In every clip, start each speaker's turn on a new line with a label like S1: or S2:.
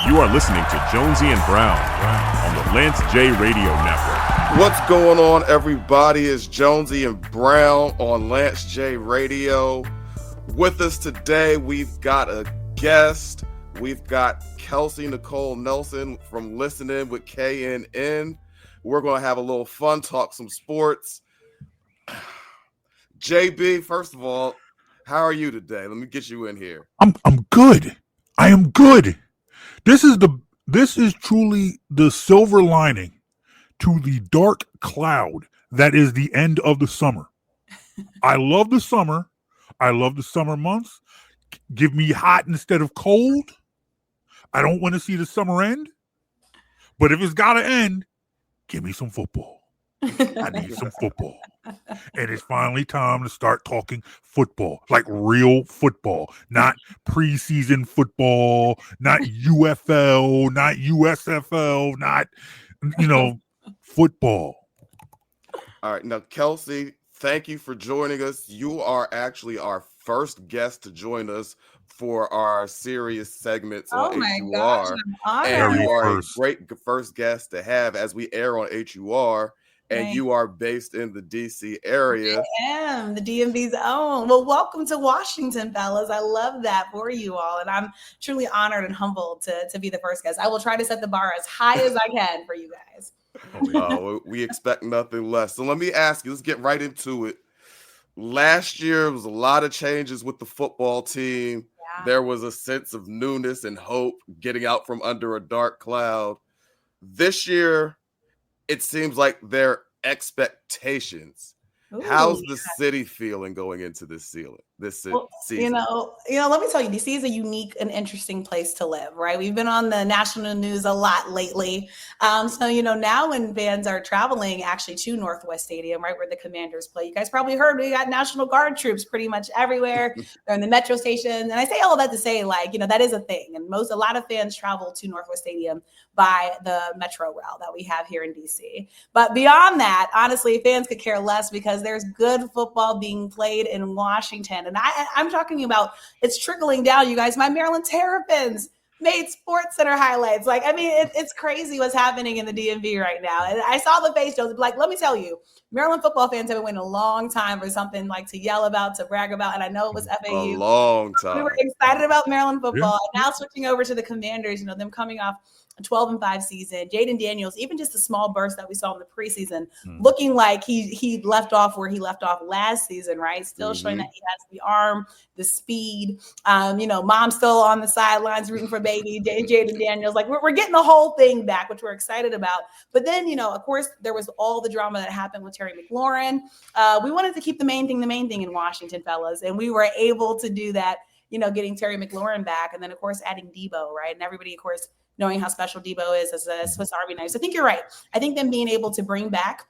S1: You are listening to Jonesy and Brown on the Lance J Radio Network.
S2: What's going on, everybody? It's Jonesy and Brown on Lance J Radio. With us today, we've got a guest. We've got Kelsey Nicole Nelson from Listening with KNN. We're going to have a little fun, talk some sports. JB, first of all, how are you today? Let me get you in here.
S3: I'm good. I am good. This is truly the silver lining to the dark cloud that is the end of the summer. I love the summer. I love the summer months. Give me hot instead of cold. I don't want to see the summer end. But if it's got to end, give me some football. I need some football. And it's finally time to start talking football, like real football, not preseason football, not UFL, not USFL, not, football.
S2: All right. Now, Kelsey, thank you for joining us. You are actually our first guest to join us for our serious segments on HUR. And you are a great first guest to have as we air on HUR. And you are based in the D.C. area.
S4: I am, the DMV's own. Well, welcome to Washington, fellas. I love that for you all. And I'm truly honored and humbled to be the first guest. I will try to set the bar as high as I can for you guys.
S2: We expect nothing less. So let me ask you, let's get right into it. Last year was a lot of changes with the football team. Yeah. There was a sense of newness and hope getting out from under a dark cloud. This year, it seems like their expectations. How's the city feeling going into this season?
S4: Let me tell you, DC is a unique and interesting place to live, right? We've been on the national news a lot lately. Now when fans are traveling actually to Northwest Stadium, right, where the Commanders play, you guys probably heard we got National Guard troops pretty much everywhere. They're in the metro station. And I say all of that to say, that is a thing. And a lot of fans travel to Northwest Stadium by the metro rail that we have here in DC. But beyond that, honestly, fans could care less because there's good football being played in Washington. And I'm talking about it's trickling down, you guys. My Maryland Terrapins made Sports Center highlights. It's crazy what's happening in the DMV right now. And I saw the face, Joseph. Let me tell you, Maryland football fans have been waiting a long time for something to yell about, to brag about. And I know it was FAU.
S2: A long time.
S4: We were excited about Maryland football. Yeah. And now switching over to the Commanders, them coming off a 12-5 season. Jaden Daniels, even just a small burst that we saw in the preseason, looking like he left off where he left off last season, right? Still showing that he has the arm, the speed. Mom's still on the sidelines rooting for baby Jaden Daniels. We're getting the whole thing back, which we're excited about. But then, of course, there was all the drama that happened with Terry McLaurin. We wanted to keep the main thing in Washington, fellas, and we were able to do that. Getting Terry McLaurin back, and then of course adding Debo, right? And everybody, of course, knowing how special Debo is as a Swiss Army knife. So I think you're right. I think them being able to bring back,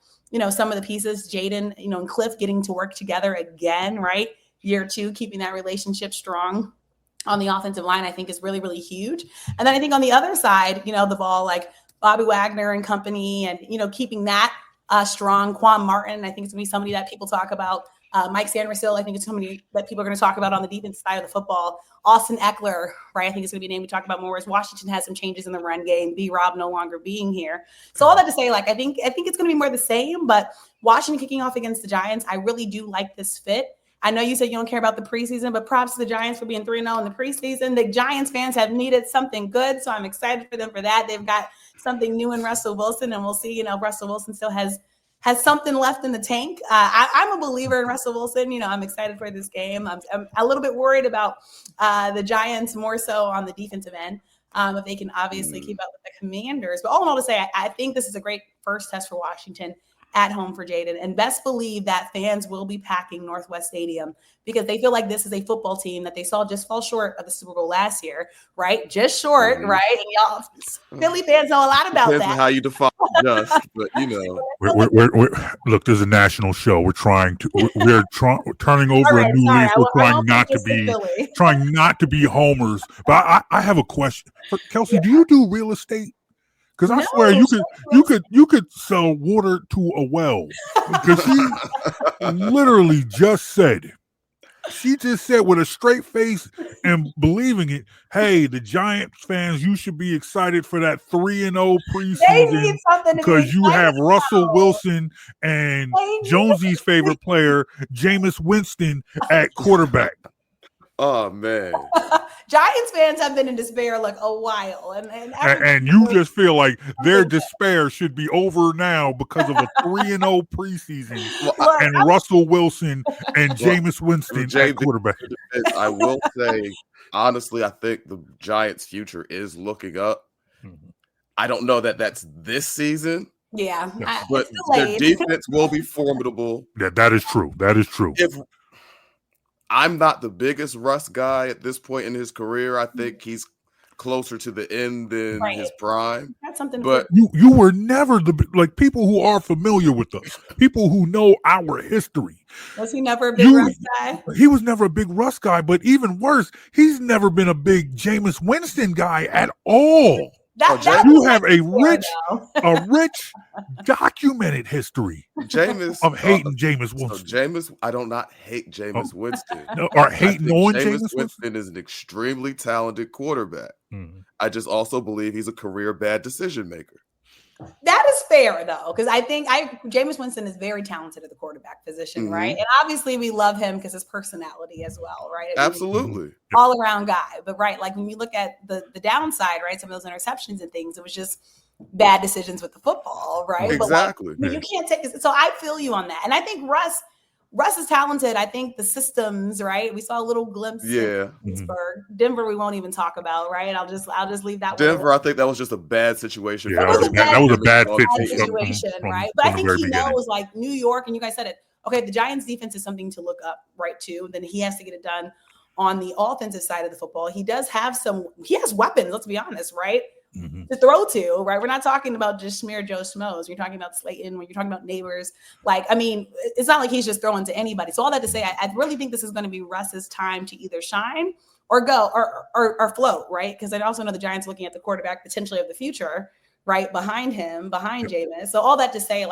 S4: some of the pieces, Jaden, and Cliff getting to work together again, right? Year 2, keeping that relationship strong on the offensive line, I think is really, really huge. And then I think on the other side, the ball, Bobby Wagner and company, and, keeping that strong. Quan Martin, I think it's going to be somebody that people talk about. Mike Sandersill, I think it's somebody that people are going to talk about on the defense side of the football. Austin Eckler, right? I think it's going to be a name we talk about more as Washington has some changes in the run game. B-Rob no longer being here. So all that to say, I think it's going to be more the same, but Washington kicking off against the Giants, I really do like this fit. I know you said you don't care about the preseason, but props to the Giants for being 3-0 in the preseason. The Giants fans have needed something good, so I'm excited for them for that. They've got something new in Russell Wilson, and we'll see, Russell Wilson still has something left in the tank. I'm a believer in Russell Wilson. I'm excited for this game. I'm a little bit worried about the Giants more so on the defensive end. If they can obviously keep up with the Commanders. But all in all to say, I think this is a great first test for Washington at home for Jaden. And best believe that fans will be packing Northwest Stadium because they feel like this is a football team that they saw just fall short of the Super Bowl last year, right? Just short, right? And y'all Philly fans know a lot about
S2: Depends
S4: that.
S2: on how you define just, but
S3: We're look, there's a national show. We're turning over a new leaf. We're trying not to be homers. But I have a question. Kelsey, do you do real estate? Because I swear you could sell water to a well. Because she literally just said She just said with a straight face and believing it, hey, the Giants fans, you should be excited for that 3-0 preseason because you have Russell Wilson and Jonesy's favorite player, Jameis Winston, at quarterback.
S2: Oh, man.
S4: Giants fans have been in despair like a while.
S3: And you just feel like their despair should be over now because of a 3-0 preseason and Russell Wilson and Jameis Winston at quarterback.
S2: I will say, honestly, I think the Giants' future is looking up. I don't know that that's this season.
S4: Yeah.
S2: But their defense will be formidable.
S3: Yeah, that is true. That is true.
S2: I'm not the biggest Russ guy at this point in his career. I think he's closer to the end than his prime.
S4: That's something.
S3: But you were never people who are familiar with us, people who know our history.
S4: Was he never a big Russ guy?
S3: He was never a big Russ guy, but even worse, he's never been a big Jameis Winston guy at all. You have a rich documented history of hating Jameis Winston.
S2: So I don't not hate Jameis Winston.
S3: Or hating on Jameis
S2: Winston is an extremely talented quarterback. I just also believe he's a career bad decision maker.
S4: That is fair, though, because I think Jameis Winston is very talented at the quarterback position, right? And obviously we love him because his personality as well, right?
S2: Absolutely.
S4: All around guy. But like when you look at the downside, right? Some of those interceptions and things, it was just bad decisions with the football, right?
S2: Exactly.
S4: But you can't take it. So I feel you on that. And I think Russ is talented. I think the systems, right? We saw a little glimpse in Pittsburgh. Denver, we won't even talk about, right? I'll just leave that one.
S2: Denver, I think that was just a bad situation.
S3: Yeah, that was a bad fit
S4: situation, right? But I think he knows, like New York, and you guys said it. Okay, the Giants' defense is something to look up, right? Too. Then he has to get it done on the offensive side of the football. He does have he has weapons. Let's be honest, right? To throw to, right? We're not talking about just smear Joe Schmoes. You're talking about Slayton, when you're talking about neighbors. It's not like he's just throwing to anybody. So all that to say, I really think this is going to be Russ's time to either shine or go or float, right? Because I also know the Giants looking at the quarterback potentially of the future, right? Behind Jameis. So all that to say,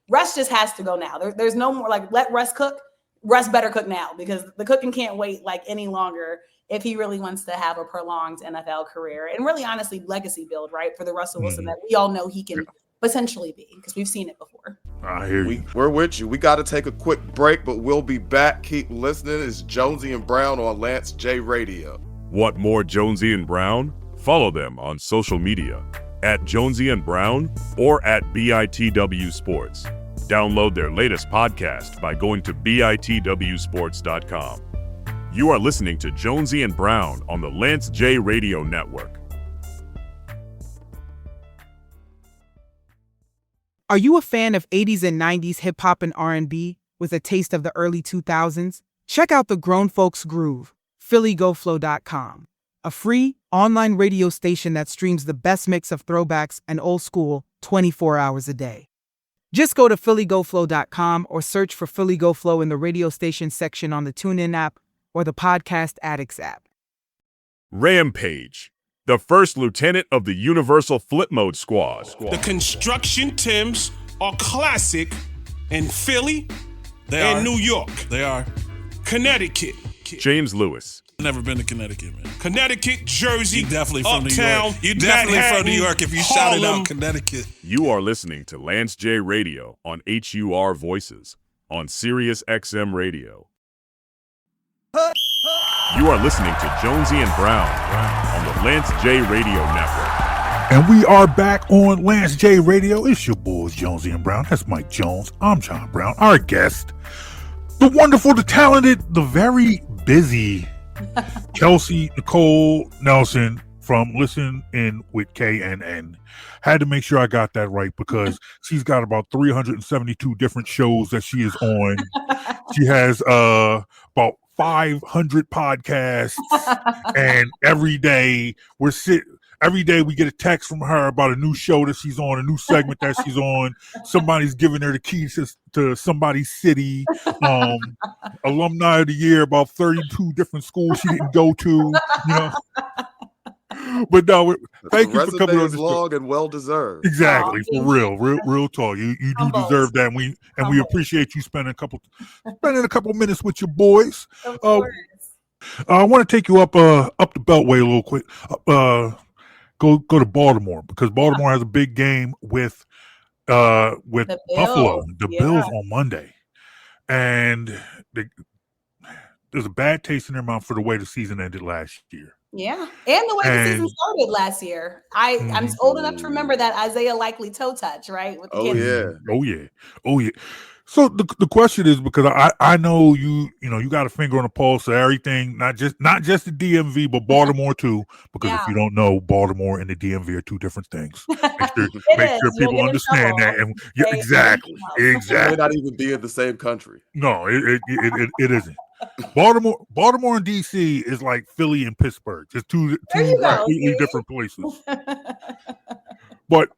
S4: Russ just has to go now. There's no more let Russ cook. Russ better cook now because the cooking can't wait any longer if he really wants to have a prolonged NFL career and really honestly legacy build, right? For the Russell Wilson that we all know he can potentially be because we've seen it before.
S3: I hear you.
S2: We're with you. We got to take a quick break, but we'll be back. Keep listening. It's Jonesy and Brown on Lance J Radio.
S1: Want more Jonesy and Brown? Follow them on social media at Jonesy and Brown or at BITW Sports. Download their latest podcast by going to bitwsports.com. You are listening to Jonesy and Brown on the Lance J Radio Network.
S5: Are you a fan of 80s and 90s hip-hop and R&B with a taste of the early 2000s? Check out the Grown Folks Groove, phillygoflow.com, a free online radio station that streams the best mix of throwbacks and old school 24 hours a day. Just go to phillygoflow.com or search for Philly Go Flow in the radio station section on the TuneIn app or the Podcast Addicts app.
S1: Rampage, the first lieutenant of the Universal Flip Mode Squad.
S6: The construction Tims are classic in Philly and New York.
S7: They are.
S6: Connecticut.
S1: James Lewis.
S7: Never been to Connecticut, man.
S6: Connecticut, Jersey,
S7: You definitely from
S6: Uptown,
S7: New York. You definitely
S6: Manhattan,
S7: from New York if you shouted
S6: Harlem.
S7: out Connecticut.
S1: You are listening to Lance J Radio on HUR Voices on Sirius XM Radio. You are listening to Jonesy and Brown on the Lance J Radio Network.
S3: And we are back on Lance J Radio. It's your boys, Jonesy and Brown. That's Mike Jones. I'm John Brown. Our guest, the wonderful, the talented, the very busy Kelsey Nicole Nelson from Listen In with KNN. Had to make sure I got that right because she's got about 372 different shows that she is on. She has about 500 podcasts, and every day we get a text from her about a new show that she's on, a new segment that she's on. Somebody's giving her the keys to somebody's city. Alumni of the year, about 32 different schools she didn't go to. But no, Thank
S2: The
S3: you for coming
S2: resume
S3: on
S2: is
S3: the show.
S2: long and well deserved.
S3: Exactly,
S4: Oh,
S3: for real talk. You do
S4: Humbled.
S3: deserve that, and we
S4: Humbled.
S3: appreciate you spending a couple minutes with your boys.
S4: Of course.
S3: I want to take you up the Beltway a little quick. Go to Baltimore, because Baltimore has a big game with
S4: The
S3: Buffalo,
S4: Bills.
S3: the
S4: Yeah.
S3: Bills on Monday, and there's a bad taste in their mouth for the way the season ended last year.
S4: Yeah, and the way the season started last year. I'm old enough to remember that Isaiah Likely toe touch, right? With the Kansas.
S3: Oh yeah. So the question is, because I know you got a finger on the pulse of everything, not just the DMV, but Baltimore too. Because if you don't know, Baltimore and the DMV are two different things. Make sure people understand that. And exactly.
S2: They may not even be in the same country.
S3: No, it isn't. Baltimore and DC is like Philly and Pittsburgh. Just two completely different places. But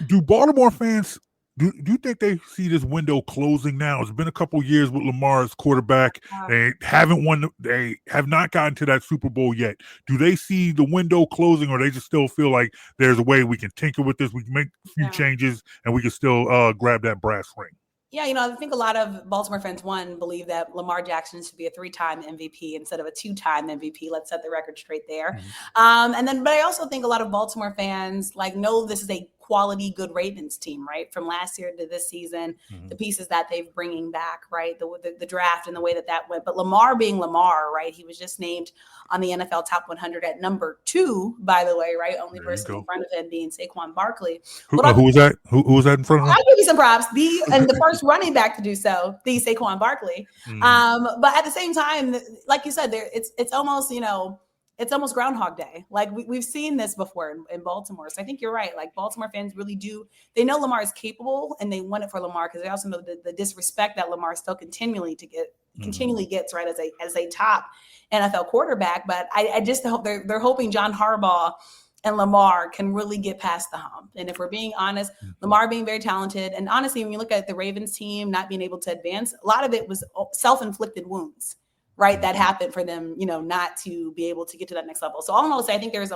S3: do Baltimore fans, do you think they see this window closing now? It's been a couple years with Lamar as quarterback. They haven't won. They have not gotten to that Super Bowl yet. Do they see the window closing, or they just still feel like there's a way we can tinker with this, we can make a few changes, and we can still grab that brass ring?
S4: Yeah, I think a lot of Baltimore fans, believe that Lamar Jackson should be a 3-time MVP instead of a 2-time MVP. Let's set the record straight there. But I also think a lot of Baltimore fans know this is a quality, good Ravens team, right? From last year to this season, the pieces that they've bringing back, right? The draft and the way that went. But Lamar being Lamar, right? He was just named on the NFL Top 100 at number 2, by the way, right? Only person in front of him being Saquon Barkley.
S3: Who was that? Who was that in front of him?
S4: I'll give you some props. The first running back to do so, the Saquon Barkley. But at the same time, like you said, it's almost, it's almost Groundhog Day. We've seen this before in Baltimore. So I think you're right. Baltimore fans really do. They know Lamar is capable, and they want it for Lamar because they also know the disrespect that Lamar still continually gets, right, as a top NFL quarterback. But I just hope they're hoping John Harbaugh and Lamar can really get past the hump. And if we're being honest, Lamar being very talented, and honestly, when you look at the Ravens team not being able to advance, a lot of it was self-inflicted wounds, right? That happened for them, not to be able to get to that next level. So all in all, I think there's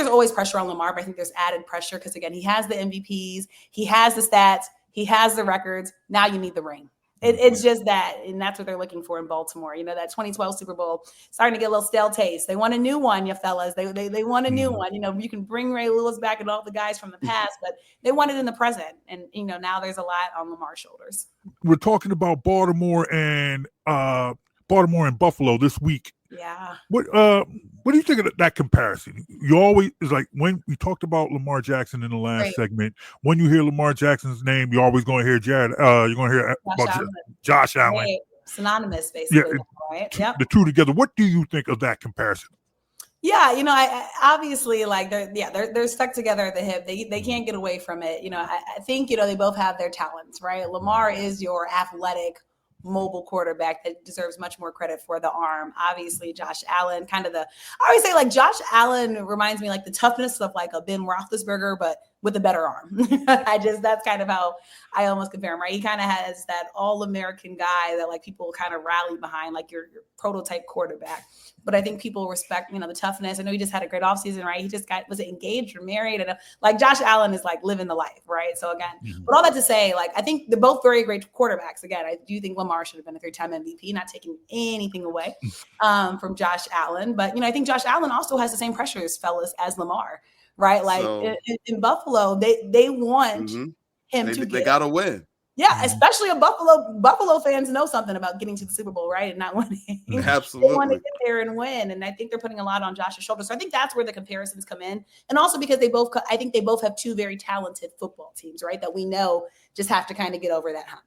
S4: always pressure on Lamar, but I think there's added pressure because, again, he has the MVPs, he has the stats, he has the records. Now you need the ring. It's just that, and that's what they're looking for in Baltimore. That 2012 Super Bowl starting to get a little stale taste. They want a new one, you fellas. They want a new one. You can bring Ray Lewis back and all the guys from the past, but they want it in the present. And now there's a lot on Lamar's shoulders.
S3: We're talking about Baltimore and Buffalo this week.
S4: Yeah.
S3: What do you think of that comparison? You always, it's like when we talked about Lamar Jackson in the last segment, when you hear Lamar Jackson's name, you're always going to hear you're going to hear Josh Allen.
S4: Right. Synonymous, basically. Right. Yep.
S3: The two together. What do you think of that comparison?
S4: Yeah, I obviously they're stuck together at the hip. They can't get away from it. I think they both have their talents, right? Lamar is your athletic, mobile quarterback that deserves much more credit for the arm. Obviously, Josh Allen, I always say Josh Allen reminds me the toughness of a Ben Roethlisberger, but with a better arm. That's kind of how I almost compare him, right? He kind of has that all-American guy that people kind of rally behind, your prototype quarterback. But I think people respect, the toughness. I know he just had a great offseason, right? He just was engaged or married. And Josh Allen is living the life, right? So again, but all that to say, I think they're both very great quarterbacks. Again, I do think Lamar should have been a 3-time MVP, not taking anything away from Josh Allen. But, I think Josh Allen also has the same pressures, fellas, as Lamar, right? In Buffalo, they want him to
S2: they got to win.
S4: Yeah, especially Buffalo fans know something about getting to the Super Bowl, right? And not winning.
S2: Absolutely.
S4: They want to get there and win. And I think they're putting a lot on Josh's shoulders. So I think that's where the comparisons come in. And also because I think they both have two very talented football teams, right? That we know just have to kind of get over that hump.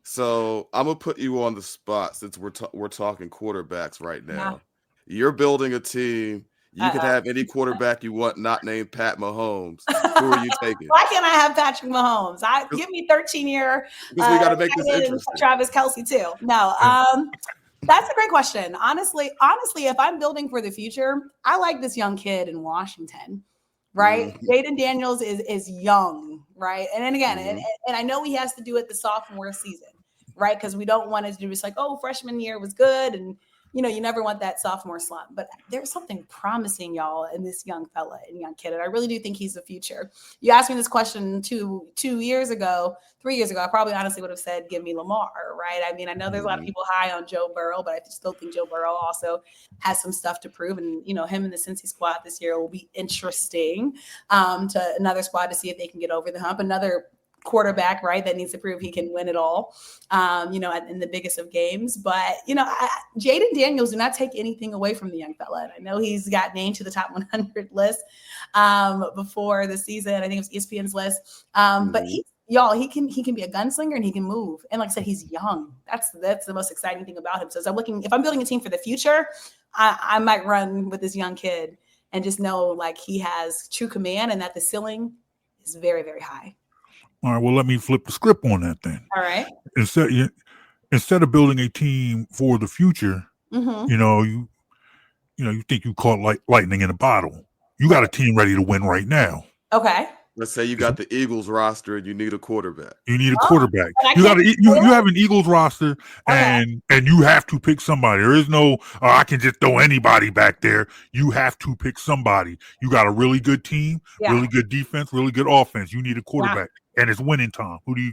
S2: So I'm going to put you on the spot since we're talking quarterbacks right now. Yeah. You're building a team. You could have any quarterback you want, not named Pat Mahomes. Who are you taking?
S4: Why can't I have Patrick Mahomes? Give me 13-year.
S2: Because we got to make this interesting.
S4: Travis Kelsey too. No, that's a great question. Honestly, if I'm building for the future, I like this young kid in Washington, right? Jaden Daniels is young, right? And then again, and I know he has to do it the sophomore season, right? Because we don't want it to do just freshman year was good and you never want that sophomore slump, but there's something promising, y'all, in this young fella and young kid. And I really do think he's the future. You asked me this question 3 years ago, I probably honestly would have said, give me Lamar, right? I mean, I know there's a lot of people high on Joe Burrow, but I still think Joe Burrow also has some stuff to prove. And, him in the Cincy squad this year will be interesting to another squad to see if they can get over the hump. Another quarterback, right, that needs to prove he can win it all, in the biggest of games. But, Jaden Daniels, do not take anything away from the young fella. And I know he's got named to the top 100 list before the season. I think it was ESPN's list. But he can be a gunslinger and he can move. And like I said, he's young. That's the most exciting thing about him. So if I'm building a team for the future, I might run with this young kid and just know like he has true command and that the ceiling is very, very high.
S3: All right, well, let me flip the script on that then.
S4: All right.
S3: Instead of building a team for the future, you think you caught lightning in a bottle. You got a team ready to win right now.
S4: Okay.
S2: Let's say you got the Eagles roster and you need a quarterback.
S3: You need a quarterback. You have an Eagles roster, and you have to pick somebody. There is no I can just throw anybody back there. You have to pick somebody. You got a really good team, really good defense, really good offense. You need a quarterback, and it's winning time. Who do you?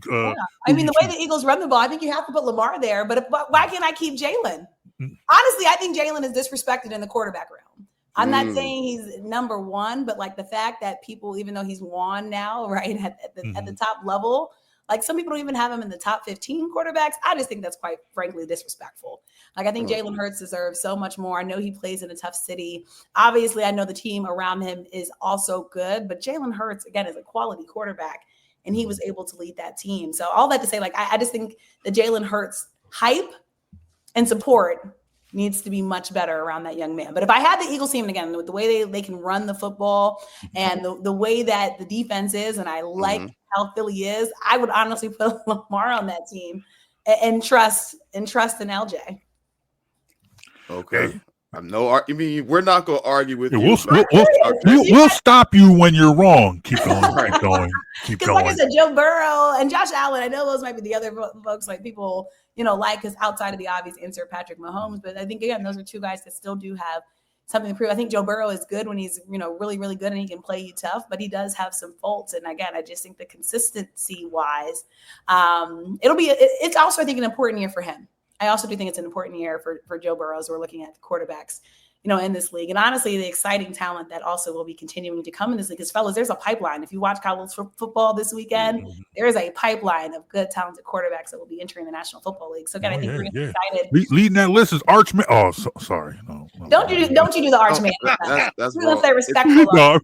S4: I mean, the way the Eagles run the ball, I think you have to put Lamar there. But why can't I keep Jalen? Honestly, I think Jalen is disrespected in the quarterback realm. I'm not saying he's number one, but like the fact that people, even though he's won now, right, at the top level, like some people don't even have him in the top 15 quarterbacks. I just think that's quite frankly disrespectful. Like I think Jalen Hurts deserves so much more. I know he plays in a tough city. Obviously, I know the team around him is also good, but Jalen Hurts, again, is a quality quarterback, and he was able to lead that team. So all that to say, like, I just think the Jalen Hurts hype and support needs to be much better around that young man. But if I had the Eagles team, and again, with the way they can run the football and the way that the defense is, and I like how Philly is, I would honestly put Lamar on that team and trust in LJ.
S2: Okay. We're not going to argue with you.
S3: We'll stop you when you're wrong. Keep going. Keep going.
S4: Like I said, Joe Burrow and Josh Allen, I know those might be the other folks like people, because outside of the obvious insert Patrick Mahomes. But I think, again, those are two guys that still do have something to prove. I think Joe Burrow is good when he's, really, really good and he can play you tough, but he does have some faults. And again, I just think the consistency wise, it's also, I think, an important year for him. I also do think it's an important year for Joe Burrow as we're looking at the quarterbacks, in this league. And honestly, the exciting talent that also will be continuing to come in this league is, fellas, there's a pipeline. If you watch college football this weekend, there is a pipeline of good, talented quarterbacks that will be entering the National Football League. So again, I think we're excited.
S3: Leading that list is Archman. Oh, sorry. No.
S4: Don't you do the Archman.
S2: That's
S4: we're going to say respectful.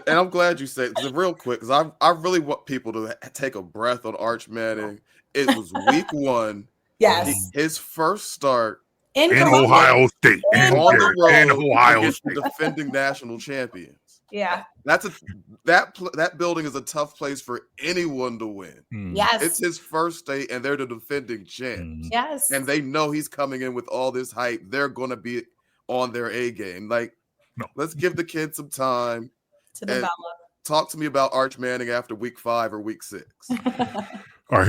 S2: And I'm glad you said it real quick, because I really want people to take a breath on Arch Manning. It was week 1.
S4: Yes.
S2: His first start
S3: in Ohio State.
S2: On the road
S3: in Ohio
S2: against
S3: State.
S2: the defending national champions.
S4: Yeah.
S2: That building is a tough place for anyone to win.
S4: Yes.
S2: It's his first state, and they're the defending champs.
S4: Yes.
S2: And they know he's coming in with all this hype. They're going to be on their A game. Let's give the kid some time
S4: to develop.
S2: Talk to me about Arch Manning after week 5 or week 6.
S3: All right,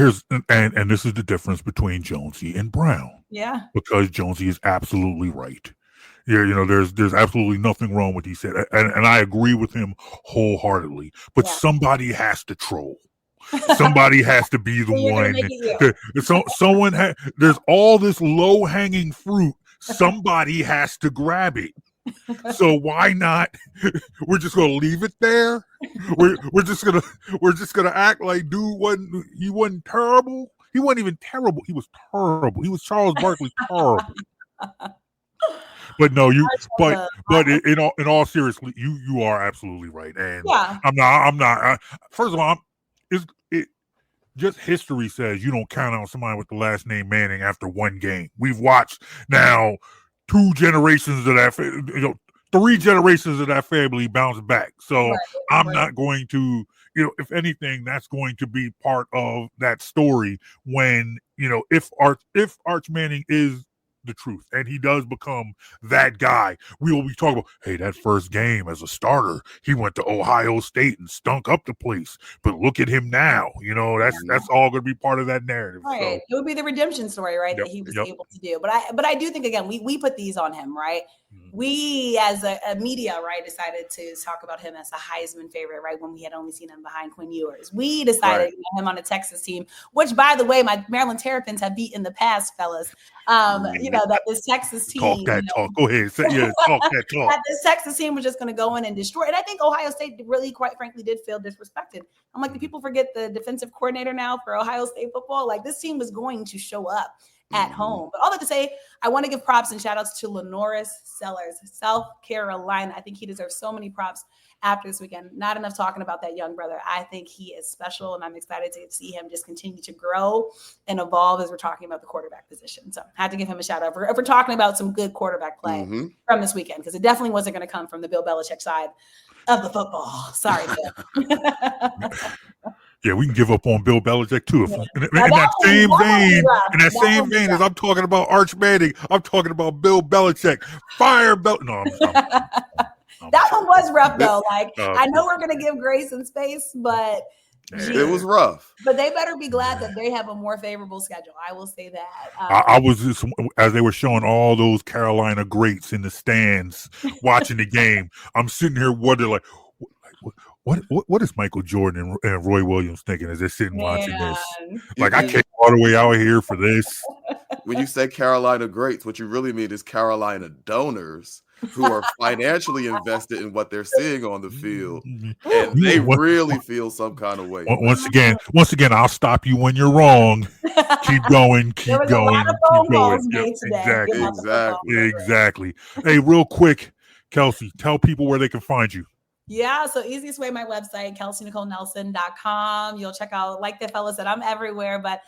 S3: and this is the difference between Jonesy and Brown.
S4: Yeah.
S3: Because Jonesy is absolutely right. Yeah, there's absolutely nothing wrong with what he said. And I agree with him wholeheartedly. But somebody has to troll. Somebody has to be the one. There's all this low-hanging fruit. Somebody has to grab it. So why not? We're just gonna leave it there. We're just gonna act like dude wasn't terrible. He wasn't even terrible. He was terrible. He was Charles Barkley terrible. But no, in all seriously, you are absolutely right. And I'm not. First of all, just history says you don't count out somebody with the last name Manning after one game. We've watched now 2 generations of that, 3 generations of that family bounce back. So I'm not going to, if anything, that's going to be part of that story when, if Arch Manning is the truth, and he does become that guy. We will be talking about, hey, that first game as a starter, he went to Ohio State and stunk up the place. But look at him now. That's all going to be part of that narrative.
S4: Right.
S3: So,
S4: it would be the redemption story, right? That he was able to do. But I do think, again, we put these on him, right? We as a media, right, decided to talk about him as a Heisman favorite, right, when we had only seen him behind Quinn Ewers. We decided to get him on a Texas team, which, by the way, my Maryland Terrapins have beat in the past, fellas. That this Texas team.
S3: Talk. Go ahead. Talk that talk.
S4: That this Texas team was just going to go in and destroy. And I think Ohio State really, quite frankly, did feel disrespected. I'm like, do people forget the defensive coordinator now for Ohio State football? Like, this team was going to show up at home. But all that to say, I want to give props and shout outs to Lenoris Sellers, South Carolina. I think he deserves so many props after this weekend. Not enough talking about that young brother. I think he is special, and I'm excited to see him just continue to grow and evolve as we're talking about the quarterback position. So I had to give him a shout out for talking about some good quarterback play from this weekend, because it definitely wasn't going to come from the Bill Belichick side of the football. Sorry, Bill.
S3: Yeah, we can give up on Bill Belichick too. In that same vein as I'm talking about Arch Manning, I'm talking about Bill Belichick. Fire Bel. No,
S4: that one was rough though. Like, I know we're gonna give grace and space, but
S2: it was rough.
S4: But they better be glad that they have a more favorable schedule. I will say that.
S3: I was just, as they were showing all those Carolina greats in the stands watching the game, I'm sitting here wondering, like, what is Michael Jordan and Roy Williams thinking as they're sitting watching this? Like, I came all the way out here for this.
S2: When you say Carolina greats, what you really mean is Carolina donors who are financially invested in what they're seeing on the field, and they really feel some kind of way.
S3: Once again, I'll stop you when you're wrong. Keep going, keep going, keep going. Exactly. Hey, real quick, Kelsey, tell people where they can find you.
S4: Yeah, so easiest way, my website, KelseyNicoleNelson.com. You'll check out, like the fellas said, I'm everywhere, but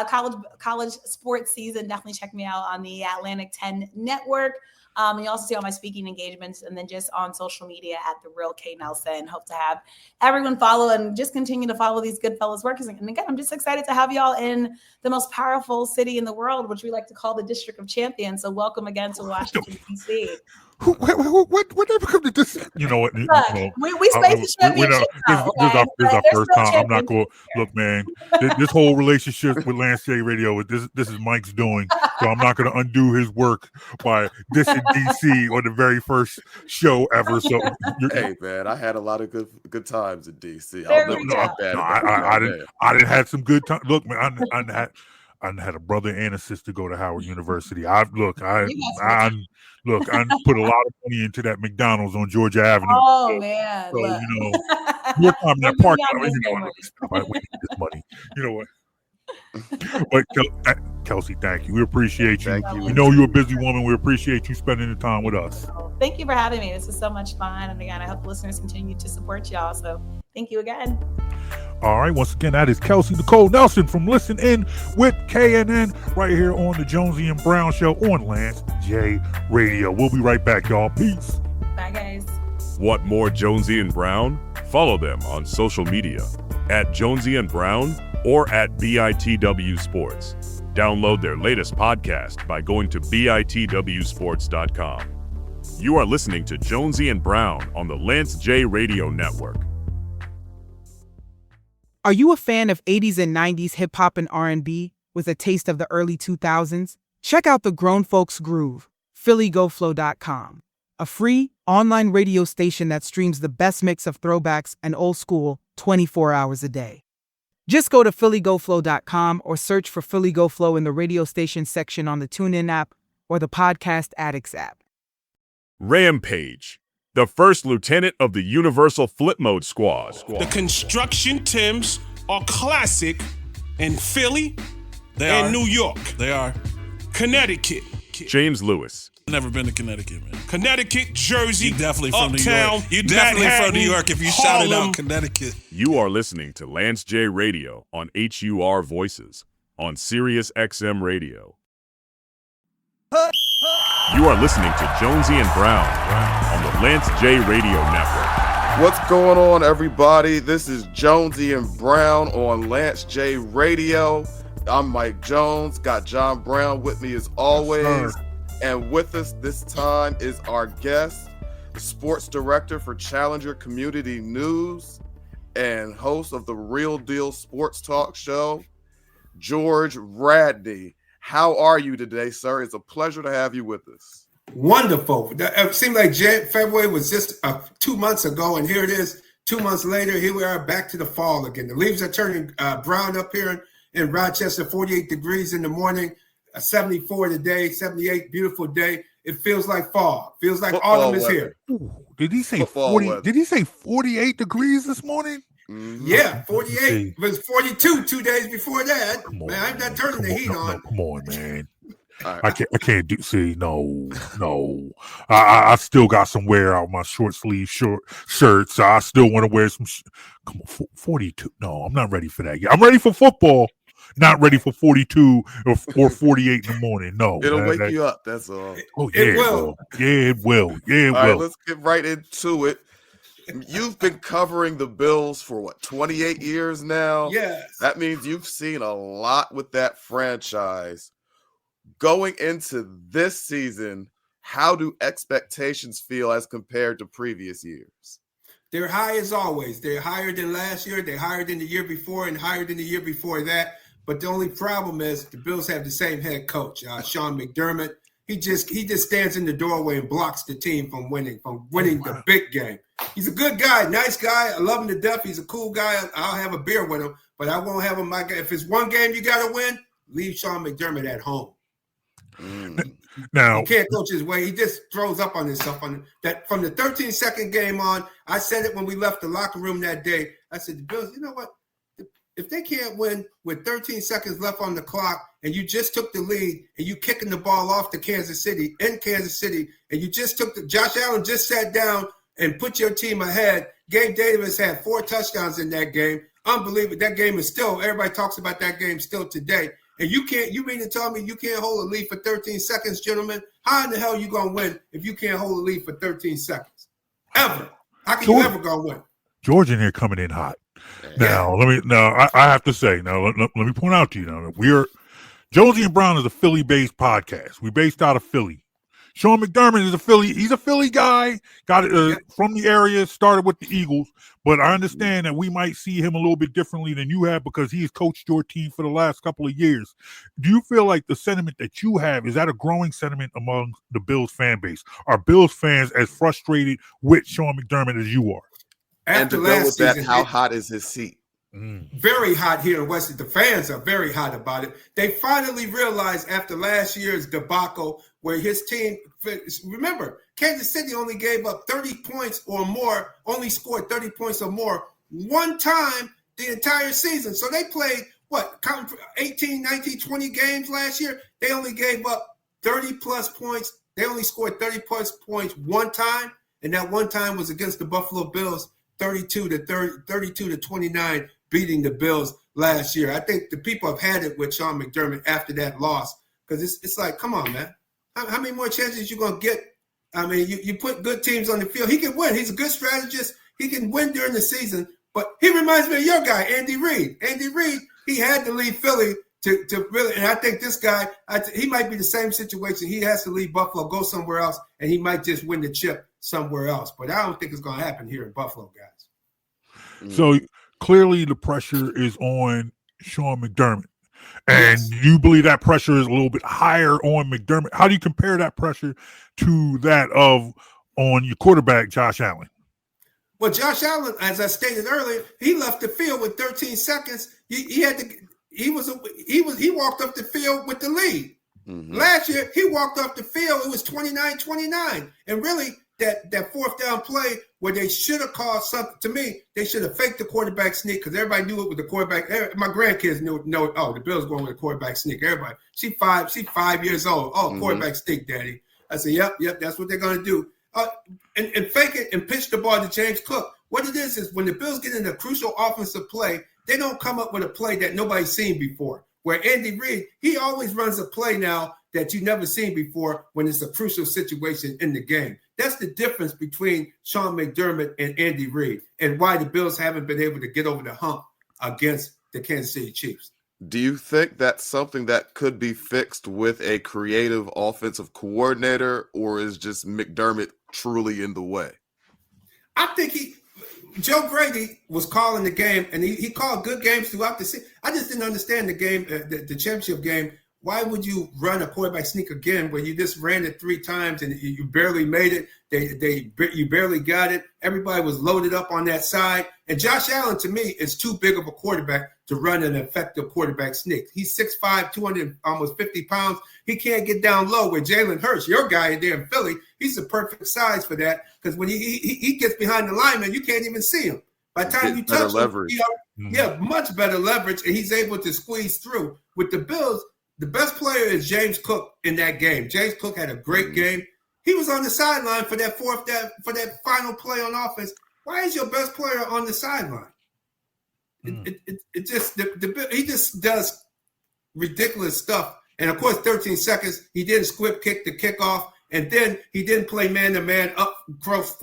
S4: college sports season, definitely check me out on the Atlantic 10 network. You also see all my speaking engagements, and then just on social media at The Real K Nelson. Hope to have everyone follow and just continue to follow these good fellas' work. And again, I'm just excited to have y'all in the most powerful city in the world, which we like to call the District of Champions. So welcome again to Washington, D.C.
S3: What ever come to this? You know what?
S4: We space the championship.
S3: This is our first time. I'm not going. Look, man, this whole relationship with Lance J Radio, this is Mike's doing. So I'm not going to undo his work by dissing DC on the very first show ever. So,
S2: hey, man, I had a lot of good times in DC.
S3: I didn't have some good times. Look, man, I had a brother and a sister go to Howard University. I put a lot of money into that McDonald's on Georgia Avenue.
S4: Oh man!
S3: So more time in that park. We need this money. You know what? But Kelsey, thank you. We appreciate you.
S2: Thank you.
S3: We know you're a busy woman. We appreciate you spending the time with us.
S4: Thank you for having me. This is so much fun, and again, I hope listeners continue to support y'all. So thank you again.
S3: All right. Once again, that is Kelsey Nicole Nelson from Listen In with KNN right here on the Jonesy and Brown Show on Lance J Radio. We'll be right back, y'all. Peace.
S4: Bye, guys.
S1: Want more Jonesy and Brown? Follow them on social media at Jonesy and Brown or at BITW Sports. Download their latest podcast by going to bitwsports.com. You are listening to Jonesy and Brown on the Lance J Radio Network.
S5: Are you a fan of 80s and 90s hip-hop and R&B with a taste of the early 2000s? Check out the Grown Folks Groove, PhillyGoFlow.com, a free online radio station that streams the best mix of throwbacks and old school 24 hours a day. Just go to PhillyGoFlow.com or search for Philly Go Flow in the radio station section on the TuneIn app or the Podcast Addicts app.
S1: Rampage, the first lieutenant of the Universal Flip Mode Squad.
S6: The construction Tims are classic in Philly and New York.
S7: They are.
S6: Connecticut.
S1: James Lewis.
S7: Never been to Connecticut, man.
S6: Connecticut, Jersey,
S7: You definitely from
S6: Uptown,
S7: New York. You definitely
S6: Manhattan,
S7: from New York if you
S6: Harlem.
S7: shouted out Connecticut.
S1: You are listening to Lance J Radio on HUR Voices on Sirius XM Radio. You are listening to Jonesy and Brown on the Lance J Radio Network.
S2: What's going on, everybody? This is Jonesy and Brown on Lance J Radio. I'm Mike Jones. Got John Brown with me as always.
S3: Yes,
S2: and with us this time is our guest, sports director for Challenger Community News and host of the Real Deal Sports Talk Show, George Radney. How are you today, sir? It's a pleasure to have you with us.
S8: Wonderful. It seemed like February was just 2 months ago, and here it is 2 months later. Here we are back to the fall again. The leaves are turning brown up here in Rochester, 48 degrees in the morning, 74 today, 78, beautiful day. It feels like fall. Feels like
S2: Football
S8: autumn is
S2: weather.
S8: here.
S3: Ooh, did he say
S2: Football
S3: 40?
S2: weather.
S3: Did he say 48 degrees this morning?
S2: Mm-hmm.
S8: Yeah, 48. It was 42 2 days before that.
S3: Come on,
S8: Man, I'm not turning the heat on.
S3: No, come on, man.
S2: All right.
S3: I can't do. See, no. I still got some wear out my short sleeve shirts. I still want to wear some. Come on, 42. No, I'm not ready for that yet. I'm ready for football. Not ready for 42 or 48 in the morning. No,
S2: It'll wake you up. That's all.
S3: Oh yeah,
S8: It will.
S3: Yeah, it will. Yeah, it
S2: All right,
S3: will.
S2: let's get right into it. You've been covering the Bills for what, 28 years now?
S8: Yes.
S2: That means you've seen a lot with that franchise. Going into this season, how do expectations feel as compared to previous years?
S8: They're high as always. They're higher than last year. They're higher than the year before and higher than the year before that. But the only problem is the Bills have the same head coach, Sean McDermott. He just stands in the doorway and blocks the team from winning the big game. He's a good guy, nice guy. I love him to death. He's a cool guy. I'll have a beer with him, but I won't have him. If it's one game you got to win, leave Sean McDermott at home.
S3: Now
S8: He can't coach his way. He just throws up on himself. That from the 13-second game on, I said it when we left the locker room that day. I said, the Bills, you know what? If they can't win with 13 seconds left on the clock and you just took the lead and you kicking the ball off to Kansas City, and you just Josh Allen just sat down and put your team ahead. Gabe Davis had 4 touchdowns in that game. Unbelievable. That game is still, everybody talks about that game still today. And you mean to tell me you can't hold a lead for 13 seconds, gentlemen? How in the hell are you going to win if you can't hold a lead for 13 seconds? Ever. How can you ever go win?
S3: George in here coming in hot. Now, I have to say, let me point out to you now that Jonesy and Brown is a Philly-based podcast. We based out of Philly. Sean McDermott is he's a Philly guy, got it from the area, started with the Eagles, but I understand that we might see him a little bit differently than you have because he has coached your team for the last couple of years. Do you feel like the sentiment that you have, is that a growing sentiment among the Bills fan base? Are Bills fans as frustrated with Sean McDermott as you are?
S2: And to go with that, how hot is his seat?
S8: Very hot here in West. The fans are very hot about it. They finally realized after last year's debacle where his team, remember, Kansas City only gave up 30 points or more, only scored 30 points or more one time the entire season. So they played, 18, 19, 20 games last year. They only gave up 30-plus points. They only scored 30-plus points one time, and that one time was against the Buffalo Bills, 32 to 29, beating the Bills last year. I think the people have had it with Sean McDermott after that loss because it's like, come on, man. How many more chances you going to get? I mean, you put good teams on the field. He can win. He's a good strategist. He can win during the season. But he reminds me of your guy, Andy Reid. Andy Reid, he had to leave Philly to really – and I think this guy, he might be the same situation. He has to leave Buffalo, go somewhere else, and he might just win the chip somewhere else. But I don't think it's going to happen here in Buffalo, guys.
S3: So clearly the pressure is on Sean McDermott. And you believe that pressure is a little bit higher on McDermott. How do you compare that pressure to that of on your quarterback, Josh Allen?
S8: Well, Josh Allen, as I stated earlier, he left the field with 13 seconds. He walked up the field with the lead. Mm-hmm. Last year, he walked off the field. It was 29-29. And really, that fourth down play where they should have called something, to me, they should have faked the quarterback sneak because everybody knew it was the quarterback. My grandkids know, the Bills going with a quarterback sneak. Everybody. She's 5 years old. Oh, quarterback sneak, Daddy. I said, yep, that's what they're going to do. And fake it and pitch the ball to James Cook. What it is when the Bills get in a crucial offensive play, they don't come up with a play that nobody's seen before. Where Andy Reid, he always runs a play now that you've never seen before when it's a crucial situation in the game. That's the difference between Sean McDermott and Andy Reid and why the Bills haven't been able to get over the hump against the Kansas City Chiefs.
S2: Do you think that's something that could be fixed with a creative offensive coordinator, or is just McDermott truly in the way?
S8: I think Joe Brady was calling the game, and he called good games throughout the season. I just didn't understand the game, the championship game. Why would you run a quarterback sneak again when you just ran it 3 times and you barely made it? You barely got it. Everybody was loaded up on that side. And Josh Allen, to me, is too big of a quarterback to run an effective quarterback sneak. He's 6'5", 200, almost 50 pounds. He can't get down low with Jalen Hurts, your guy there in Philly. He's the perfect size for that because when he gets behind the lineman, you can't even see him. By the time you touch him, much better leverage, and he's able to squeeze through. With the Bills, the best player is James Cook in that game. James Cook had a great game. He was on the sideline for that final play on offense. Why is your best player on the sideline? It just he just does ridiculous stuff. And of course, 13 seconds, he didn't squib kick the kickoff, and then he didn't play man-to-man up close,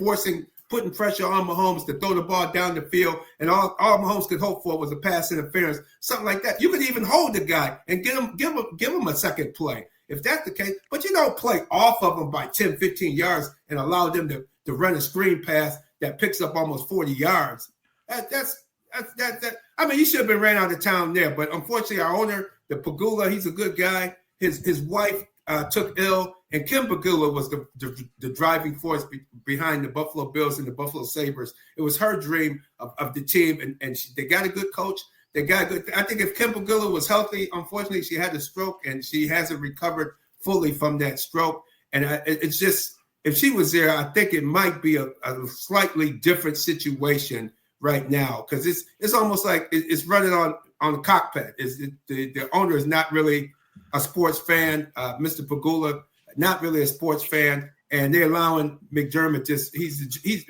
S8: putting pressure on Mahomes to throw the ball down the field, and all Mahomes could hope for was a pass interference, something like that. You could even hold the guy and give him a second play if that's the case. But you don't play off of him by 10, 15 yards and allow them to run a screen pass that picks up almost 40 yards. I mean, he should have been ran out of town there. But unfortunately, our owner, the Pagula, he's a good guy. His wife took ill, and Kim Pagula was the driving force behind the Buffalo Bills and the Buffalo Sabres. It was her dream of the team, and they got a good coach. They got good. I think if Kim Pagula was healthy, unfortunately, she had a stroke, and she hasn't recovered fully from that stroke. And it's just, if she was there, I think it might be a slightly different situation right now, because it's almost like it's running on the cockpit. The owner is not really a sports fan. Mr. Pagula, not really a sports fan, and they're allowing McDermott he's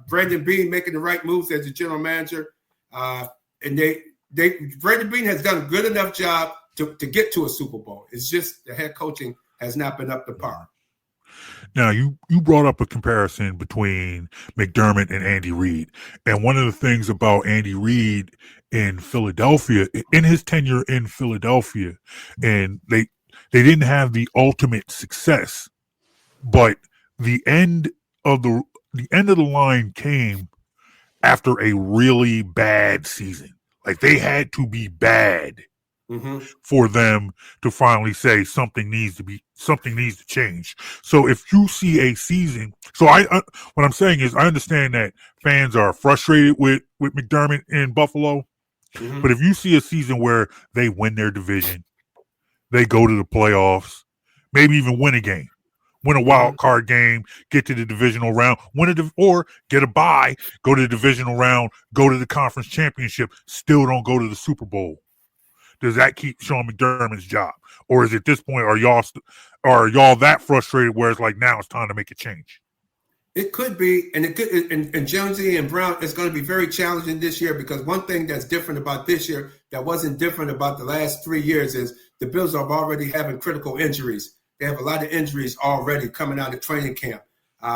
S8: Brandon Beane making the right moves as the general manager, and Brandon Beane has done a good enough job to get to a Super Bowl. It's just the head coaching has not been up to par.
S3: Now, you brought up a comparison between McDermott and Andy Reid. And one of the things about Andy Reid in Philadelphia, in his tenure in Philadelphia, and they didn't have the ultimate success, but the end of the line came after a really bad season. Like, they had to be bad for them to finally say something needs to change. So if you see a season, what I'm saying is, I understand that fans are frustrated with McDermott in Buffalo, but if you see a season where they win their division, they go to the playoffs, maybe even win a game, win a wild card game, get to the divisional round, or get a bye, go to the divisional round, go to the conference championship, still don't go to the Super Bowl. Does that keep Sean McDermott's job? Or is it, at this point, are y'all that frustrated where it's like, now it's time to make a change?
S8: It could be, and it could, and Jonesy and Brown, it's going to be very challenging this year, because one thing that's different about this year that wasn't different about the last 3 years is the Bills are already having critical injuries. They have a lot of injuries already coming out of training camp.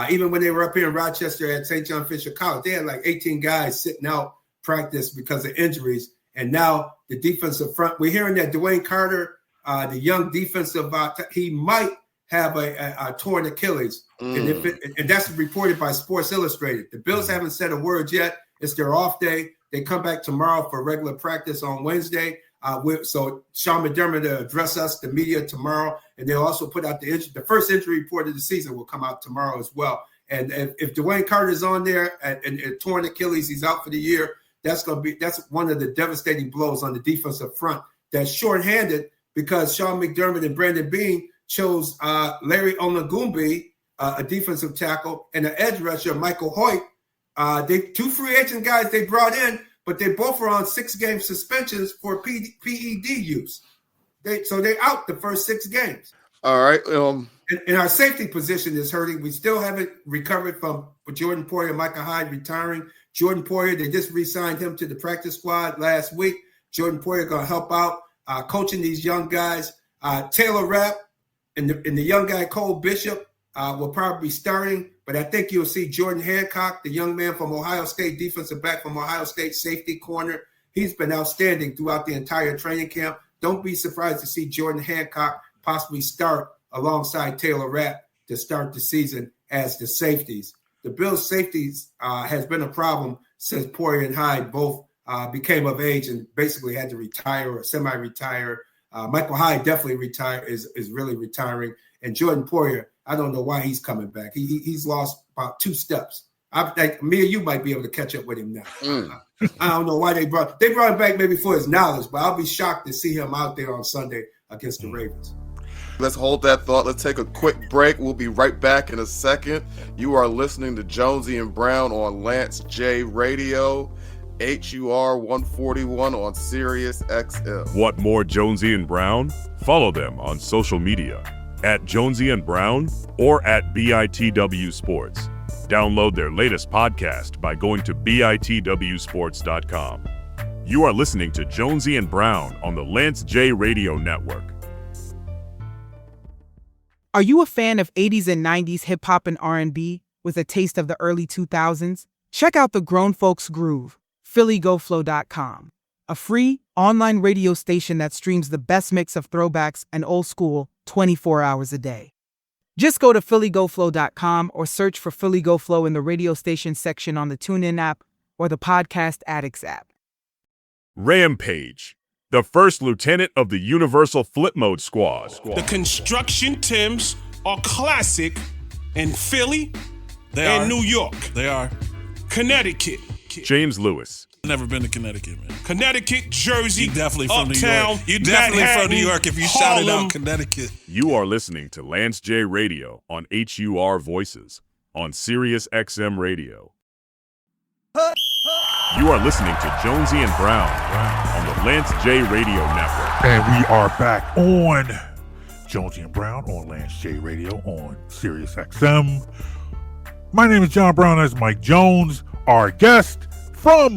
S8: Even when they were up here in Rochester at St. John Fisher College, they had like 18 guys sitting out practice because of injuries. And now the defensive front, we're hearing that Dwayne Carter, the young defensive, he might have a torn Achilles. And that's reported by Sports Illustrated. The Bills haven't said a word yet. It's their off day. They come back tomorrow for regular practice on Wednesday. So Sean McDermott will address us, the media, tomorrow. And they'll also put out the first injury report of the season will come out tomorrow as well. And if Dwayne Carter's on there and torn Achilles, he's out for the year. That's one of the devastating blows on the defensive front. That's shorthanded because Sean McDermott and Brandon Beane chose Larry Onagumbi, a defensive tackle, and an edge rusher, Michael Hoyt. They 2 free agent guys they brought in, but they both were on 6-game suspensions for PED use. So they're out the first 6 games.
S2: All right.
S8: And our safety position is hurting. We still haven't recovered from Jordan Poyer, Micah Hyde retiring. Jordan Poyer, they just re-signed him to the practice squad last week. Jordan Poyer going to help out coaching these young guys. Taylor Rapp and the young guy Cole Bishop will probably be starting, but I think you'll see Jordan Hancock, the young man from Ohio State, defensive back from Ohio State, safety corner, He's been outstanding throughout the entire training camp. Don't be surprised to see Jordan Hancock possibly start alongside Taylor Rapp to start the season as the safeties. The Bills' safeties has been a problem since Poyer and Hyde both became of age and basically had to retire or semi-retire. Michael Hyde definitely is really retiring. And Jordan Poyer, I don't know why he's coming back. He's lost about 2 steps. Me and you might be able to catch up with him now. I don't know why they brought him back maybe for his knowledge, but I'll be shocked to see him out there on Sunday against the Ravens.
S2: Let's hold that thought. Let's take a quick break. We'll be right back in a second. You are listening to Jonesy and Brown on Lance J Radio, HUR 141 on Sirius XM.
S1: Want more Jonesy and Brown? Follow them on social media at Jonesy and Brown or at BITW Sports. Download their latest podcast by going to bitwsports.com. You are listening to Jonesy and Brown on the Lance J Radio Network.
S5: Are you a fan of 80s and 90s hip-hop and R&B with a taste of the early 2000s? Check out the Grown Folks Groove, phillygoflow.com, a free online radio station that streams the best mix of throwbacks and old school 24 hours a day. Just go to phillygoflow.com or search for Philly Go Flow in the radio station section on the TuneIn app or the Podcast Addicts app.
S1: Rampage, the first lieutenant of the Universal Flip Mode Squad.
S6: The construction Tims are classic in Philly and New York.
S7: They are.
S6: Connecticut.
S1: James Lewis.
S7: Never been to Connecticut, man.
S6: Connecticut, Jersey,
S7: You definitely from
S6: Uptown,
S7: New York. You definitely
S6: Manhattan,
S7: from New York if you shouted
S6: Harlem.
S7: out Connecticut.
S1: You are listening to Lance J Radio on HUR Voices on Sirius XM Radio. You are listening to Jonesy and Brown on the Lance J Radio Network.
S3: And we are back on Jonesy and Brown on Lance J Radio on Sirius XM. My name is John Brown. That's Mike Jones, our guest from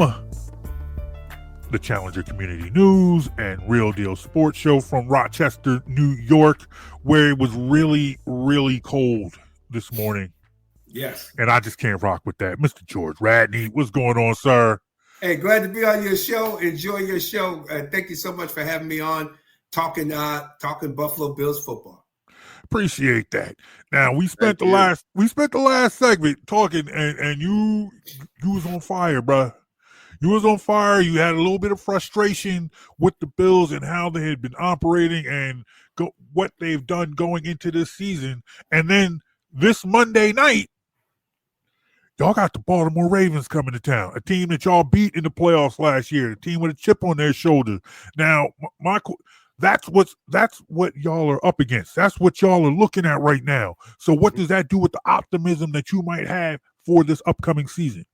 S3: the Challenger Community News and Real Deal Sports Show from Rochester, New York, where it was really, really cold this morning.
S8: Yes.
S3: And I just can't rock with that. Mr. George Radney, what's going on, sir?
S8: Hey, glad to be on your show. Enjoy your show. Thank you so much for having me on talking Buffalo Bills football.
S3: Appreciate that. Now we spent the last segment talking, and you was on fire, bro. You was on fire. You had a little bit of frustration with the Bills and how they had been operating and what they've done going into this season. And then this Monday night, y'all got the Baltimore Ravens coming to town, a team that y'all beat in the playoffs last year, a team with a chip on their shoulder. Now, that's what y'all are up against. That's what y'all are looking at right now. So what does that do with the optimism that you might have for this upcoming season?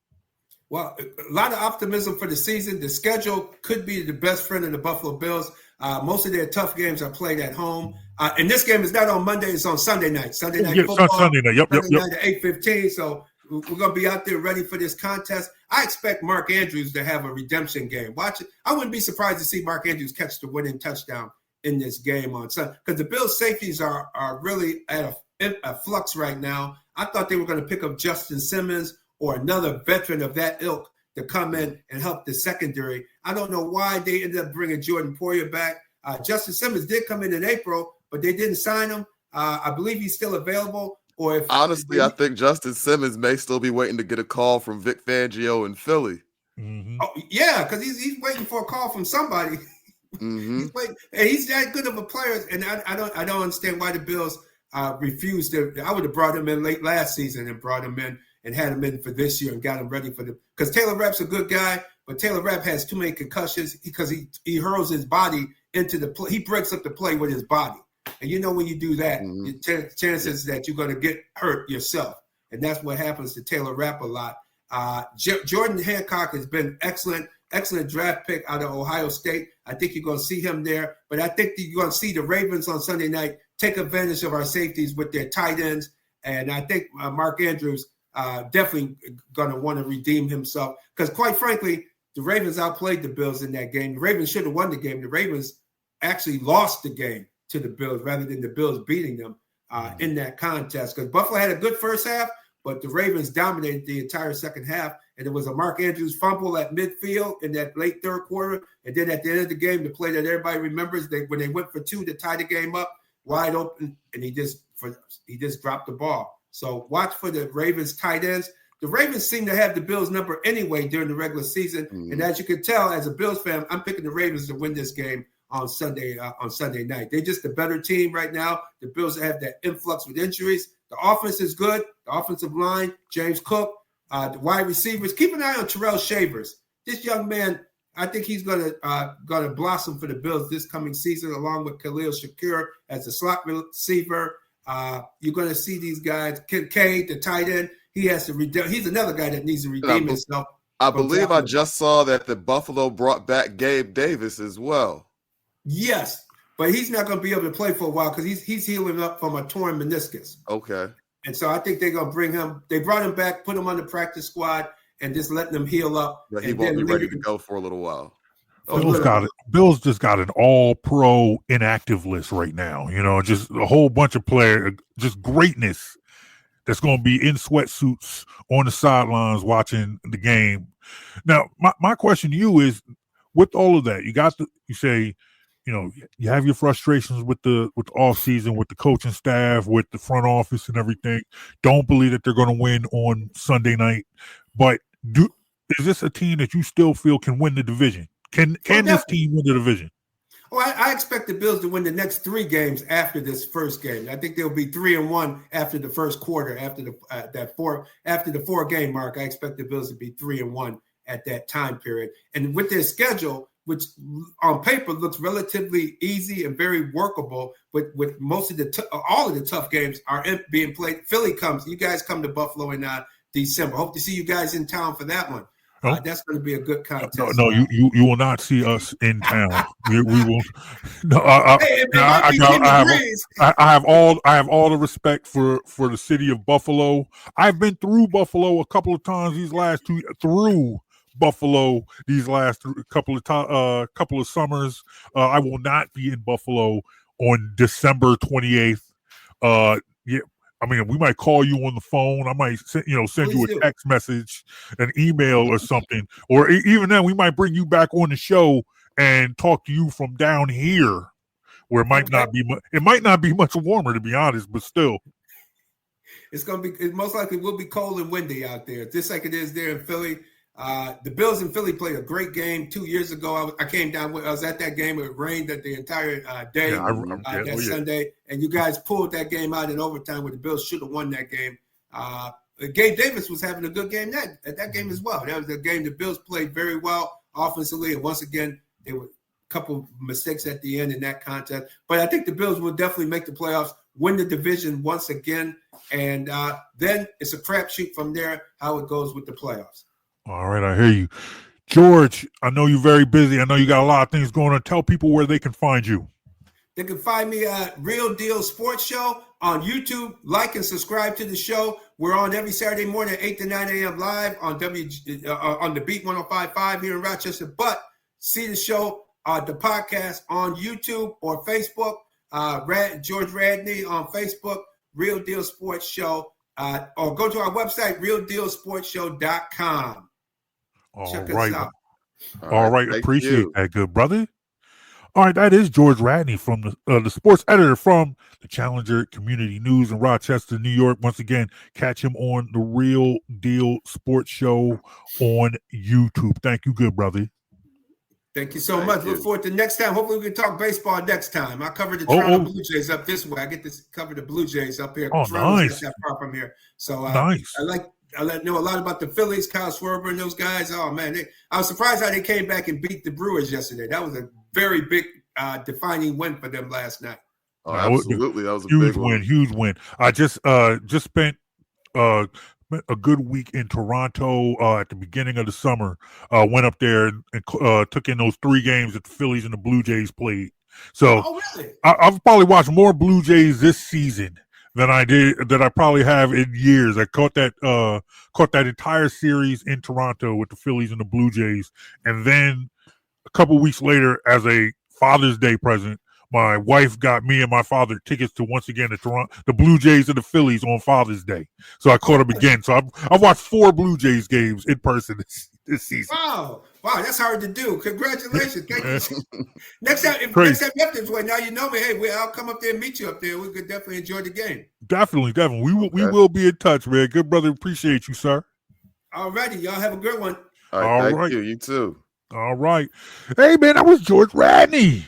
S8: Well, a lot of optimism for the season. The schedule could be the best friend of the Buffalo Bills. Most of their tough games are played at home. And this game is not on Monday. It's on Sunday night. Sunday night football.
S3: Sunday night. Yep.
S8: Night at 8:15. So we're going to be out there ready for this contest. I expect Mark Andrews to have a redemption game. Watch it. I wouldn't be surprised to see Mark Andrews catch the winning touchdown in this game on Sunday, because the Bills safeties are really at a flux right now. I thought they were going to pick up Justin Simmons or another veteran of that ilk to come in and help the secondary. I don't know why they ended up bringing Jordan Poyer back. Justin Simmons did come in April, but they didn't sign him. I believe he's still available.
S2: Honestly, I think Justin Simmons may still be waiting to get a call from Vic Fangio in Philly.
S3: Mm-hmm.
S8: Oh, yeah, because he's waiting for a call from somebody.
S2: Mm-hmm.
S8: He's that good of a player, and I don't understand why the Bills refused to. I would have brought him in late last season and brought him in and had him in for this year and got him ready for the. Because Taylor Rapp's a good guy, but Taylor Rapp has too many concussions because he hurls his body into the play. He breaks up the play with his body, and you know when you do that, chances that you're going to get hurt yourself, and that's what happens to Taylor Rapp a lot. Jordan Hancock has been excellent draft pick out of Ohio State. I think you're going to see him there, but I think you're going to see the Ravens on Sunday night take advantage of our safeties with their tight ends, and I think Mark Andrews definitely going to want to redeem himself because, quite frankly, the Ravens outplayed the Bills in that game. The Ravens should have won the game. The Ravens actually lost the game to the Bills rather than the Bills beating them in that contest because Buffalo had a good first half, but the Ravens dominated the entire second half. And it was a Mark Andrews fumble at midfield in that late third quarter. And then at the end of the game, the play that everybody remembers, when they went for 2 to tie the game up, wide open, and he just dropped the ball. So watch for the Ravens tight ends. The Ravens seem to have the Bills number anyway during the regular season. And as you can tell, as a Bills fan, I'm picking the Ravens to win this game on Sunday night. They're just a better team right now. The Bills have that influx with injuries. The offense is good. The offensive line, James Cook, the wide receivers. Keep an eye on Terrell Shavers. This young man, I think he's gonna blossom for the Bills this coming season, along with Khalil Shakir as a slot receiver. You're going to see these guys. Kincaid, the tight end, he's another guy that needs to redeem himself.
S2: I believe I just saw that the Buffalo brought back Gabe Davis as well.
S8: Yes, but he's not going to be able to play for a while because he's healing up from a torn meniscus.
S2: Okay.
S8: And so I think they're going to bring him. They brought him back, put him on the practice squad, and just letting him heal up.
S2: But he won't be ready to go for a little while.
S3: Bills just got an all-pro inactive list right now. Just a whole bunch of players, just greatness that's going to be in sweatsuits on the sidelines watching the game. Now, my question to you is, with all of that, you have your frustrations with the off season, with the coaching staff, with the front office and everything. Don't believe that they're going to win on Sunday night, but is this a team that you still feel can win the division? Can this team win the division?
S8: Well, I expect the Bills to win the next 3 games after this first game. I think they'll be 3-1 after the first quarter. After the 4-game mark, I expect the Bills to be 3-1 at that time period. And with their schedule, which on paper looks relatively easy and very workable, but with most of all of the tough games are being played. Philly comes. You guys come to Buffalo in December. Hope to see you guys in town for that one. That's going to be a good contest.
S3: No, you will not see us in town. we will. No, I have all the respect for the city of Buffalo. I've been through Buffalo a couple of times these last couple of summers. I will not be in Buffalo on December 28th. I mean, we might call you on the phone. I might send you a text message, an email or something. Or even then, we might bring you back on the show and talk to you from down here, where it might not be much warmer, to be honest, but still.
S8: It most likely will be cold and windy out there, just like it is there in Philly. The Bills in Philly played a great game 2 years ago. I came down. I was at that game. It rained the entire day Sunday, and you guys pulled that game out in overtime where the Bills should have won that game. Gabe Davis was having a good game at that game as well. That was a game the Bills played very well offensively, and once again, there were a couple mistakes at the end in that contest. But I think the Bills will definitely make the playoffs, win the division once again, and then it's a crapshoot from there how it goes with the playoffs.
S3: All right, I hear you. George, I know you're very busy. I know you got a lot of things going on. Tell people where they can find you.
S8: They can find me at Real Deal Sports Show on YouTube. Like and subscribe to the show. We're on every Saturday morning at 8 to 9 a.m. live on the Beat 105.5 here in Rochester. But see the show, the podcast on YouTube or Facebook. George Radney on Facebook, Real Deal Sports Show. Or go to our website, realdealsportshow.com. Check us out.
S3: All right. Appreciate that, good brother. All right, that is George Radney from the sports editor from the Challenger Community News in Rochester, New York. Once again, catch him on the Real Deal Sports Show on YouTube. Thank you, good brother.
S8: Thank you so much. Look forward to next time. Hopefully we can talk baseball next time. I covered the Toronto Blue Jays up this way. I get to cover the Blue Jays up here.
S3: Oh, nice.
S8: Not that far from here. So
S3: nice.
S8: I know a lot about the Phillies, Kyle Schwarber and those guys. Oh, man. I was surprised how they came back and beat the Brewers yesterday. That was a very big defining win for them last night.
S2: Oh, absolutely. That was a
S3: huge
S2: big
S3: win. Huge win. I just spent a good week in Toronto at the beginning of the summer. Went up there and took in those 3 games that the Phillies and the Blue Jays played. So
S8: really?
S3: I've probably watched more Blue Jays this season than I probably have in years. I caught that entire series in Toronto with the Phillies and the Blue Jays, and then a couple weeks later, as a Father's Day present, my wife got me and my father tickets to once again the Blue Jays and the Phillies on Father's Day. So I caught them again. So I've watched 4 Blue Jays games in person this season.
S8: Wow, that's hard to do. Congratulations. Thank you. Next time you have this way, now you know me. Hey, I'll come up there and meet you up there. We could definitely enjoy the game.
S3: Definitely. We will be in touch, man. Good brother. Appreciate you, sir.
S8: All righty. Y'all have a good one.
S2: All right. Thank you. You too.
S3: All right. Hey, man, that was George Radney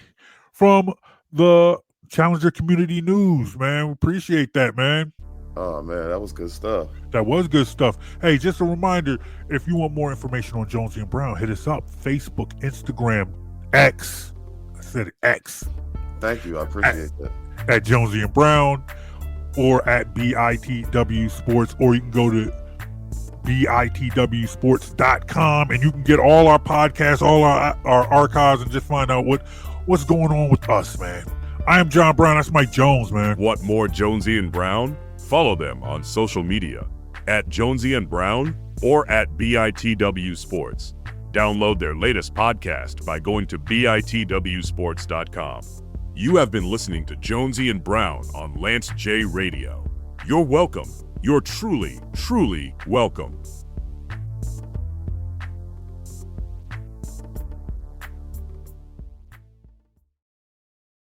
S3: from the Challenger Community News, man. We appreciate that, man.
S2: Oh, man, that was good stuff.
S3: That was good stuff. Hey, just a reminder, if you want more information on Jonesy and Brown, hit us up. Facebook, Instagram, X. I said X.
S2: Thank you. I appreciate that.
S3: At Jonesy and Brown or at BITW Sports, or you can go to bitwsports.com and you can get all our podcasts, all our archives, and just find out what's going on with us, man. I am John Brown. That's Mike Jones, man.
S1: Want more Jonesy and Brown? Follow them on social media at Jonesy and Brown or at BITW Sports. Download their latest podcast by going to bitwsports.com. You have been listening to Jonesy and Brown on Lance J Radio. You're welcome. You're truly, truly welcome.